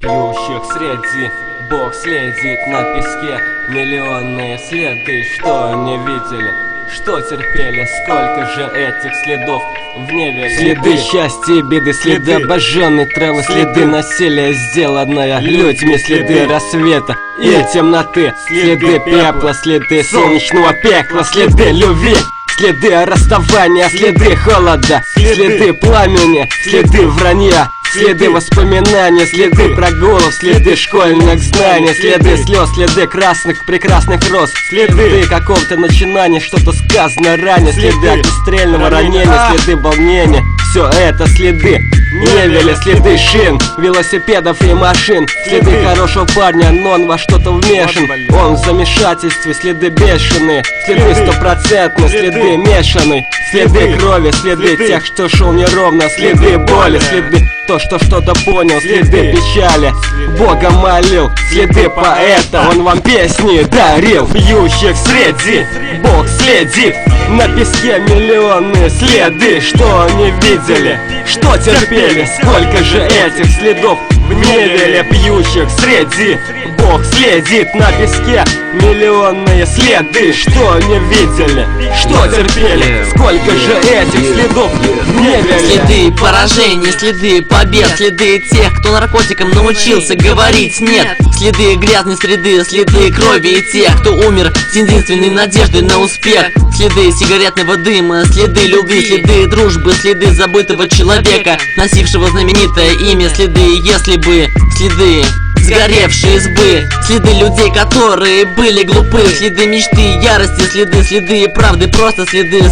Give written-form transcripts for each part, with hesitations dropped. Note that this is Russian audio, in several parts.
Пьющих среди Бог следит на песке. Миллионные следы, что они видели, что терпели, сколько же этих следов в невеле. Следы счастья и беды, следы обожженной травы, следы насилия, сделанное людьми, следы рассвета и темноты, следы пепла, следы солнечного пекла, следы любви, следы расставания, следы холода, следы пламени, следы вранья, следы воспоминаний, следы прогулов, следы школьных знаний, следы слез, следы красных прекрасных роз, следы какого-то начинания, что-то сказано ранее, следы огнестрельного ранения, следы волнения. Все это следы невели, следы шин, велосипедов и машин, следы хорошего парня, но он во что-то вмешан, он в замешательстве, следы бешеные, следы стопроцентные, следы мешанные, следы крови, следы тех, что шел неровно, следы боли, следы то, что что-то понял, следы печали, Бога молил, следы поэта, он вам песни дарил. Пьющих среди Бог следит на песке, миллионные следы, что они видели, что терпели, сколько же этих следов в невеле. Пьющих среди Бог следит на песке, миллионные следы, что они видели, что терпели, сколько же этих следов в невеле. Следы поражений, следы побед, следы тех, кто наркотикам научился говорить нет, следы грязной среды, следы крови и тех, кто умер с единственной надеждой на успех, следы сигаретного дыма, следы любви, следы дружбы, следы забытого человека, носившего знаменитое имя, следы если бы, следы сгоревшие избы, следы людей, которые были глупы, следы мечты, ярости, следы правды, просто следы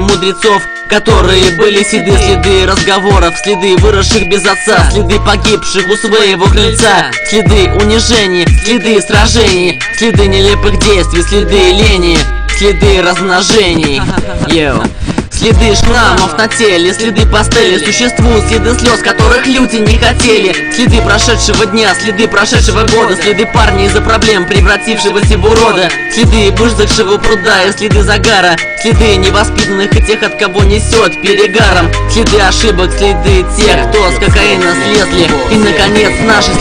мудрецов, которые были седы, следы разговоров, следы выросших без отца, следы погибших у своего крыльца, следы унижений, следы сражений, следы нелепых действий, следы лени, следы размножений. Следы шрамов на теле, следы пастели, существуют следы слез, которых люди не хотели, следы прошедшего дня, следы прошедшего года, следы парня из-за проблем, превратившегося в урода, следы высохшего пруда и следы загара, следы невоспитанных и тех, от кого несет перегаром, следы ошибок, следы тех, кто с кокаина слезли, и наконец наши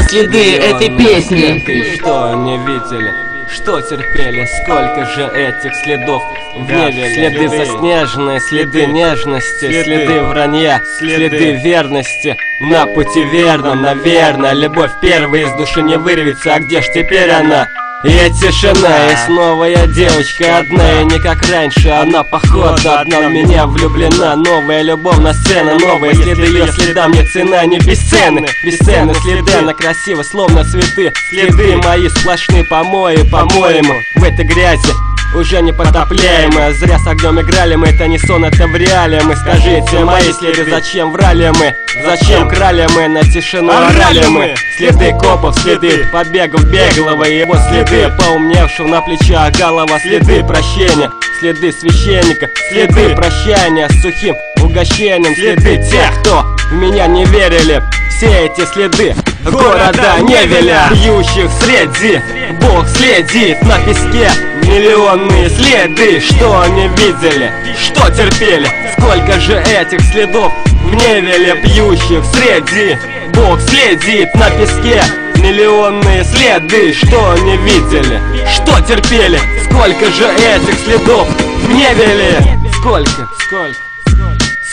следы этой песни. Что они видели, что терпели, сколько же этих следов в невеле. Следы заснеженные, следы нежности, следы вранья, следы верности. На пути верном, наверное, любовь первая из души не вырвется, а где ж теперь она? И тишина, и снова я девочка одна, и не как раньше, она походу одна в меня влюблена. Новая любовная сцена, новые следы, ее следам нет цена, не бесценны, бесценны следы, она красива, словно цветы, следы мои сплошные помои, по-моему, в этой грязи уже непотопляемые. Зря с огнем играли мы, это не сон, это в реале мы. Скажите, мои следы, зачем врали мы? Зачем крали мы, на тишину орали мы? Следы копов, следы побегов беглого, его следы поумневшего на плечах голова, следы прощения, следы священника, следы прощания с сухим угощением, следы тех, кто в меня не верили. Все эти следы города невеля. Пьющих среди Бог следит на песке, миллионные следы, что они видели, что терпели, сколько же этих следов в невеле. Пьющих среди Бог следит на песке, миллионные следы, что они видели, что терпели, сколько же этих следов в невеле.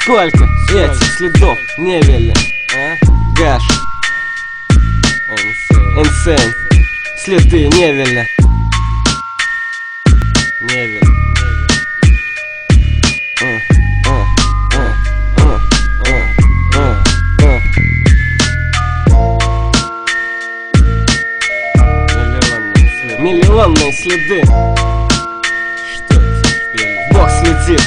Сколько этих следов в невеле, а? Гаш, Insane, следы невеля. Невель. Миллионные следы. Что терпели? Бог следит.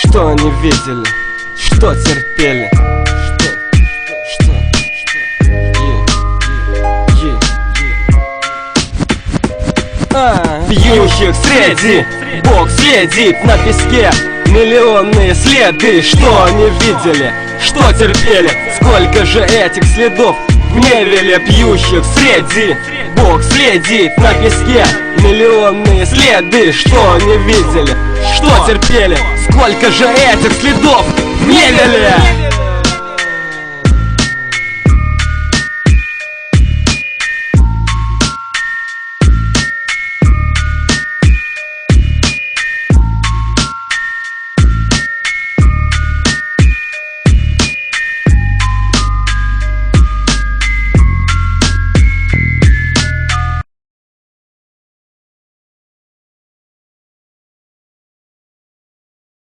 Что они видели? Что терпели? Пьющих среди Бог следит на песке, миллионные следы, что они видели, что терпели, сколько же этих следов в невеле. Пьющих среди Бог следит на песке, миллионные следы, что они видели, что терпели, сколько же этих следов в невеле.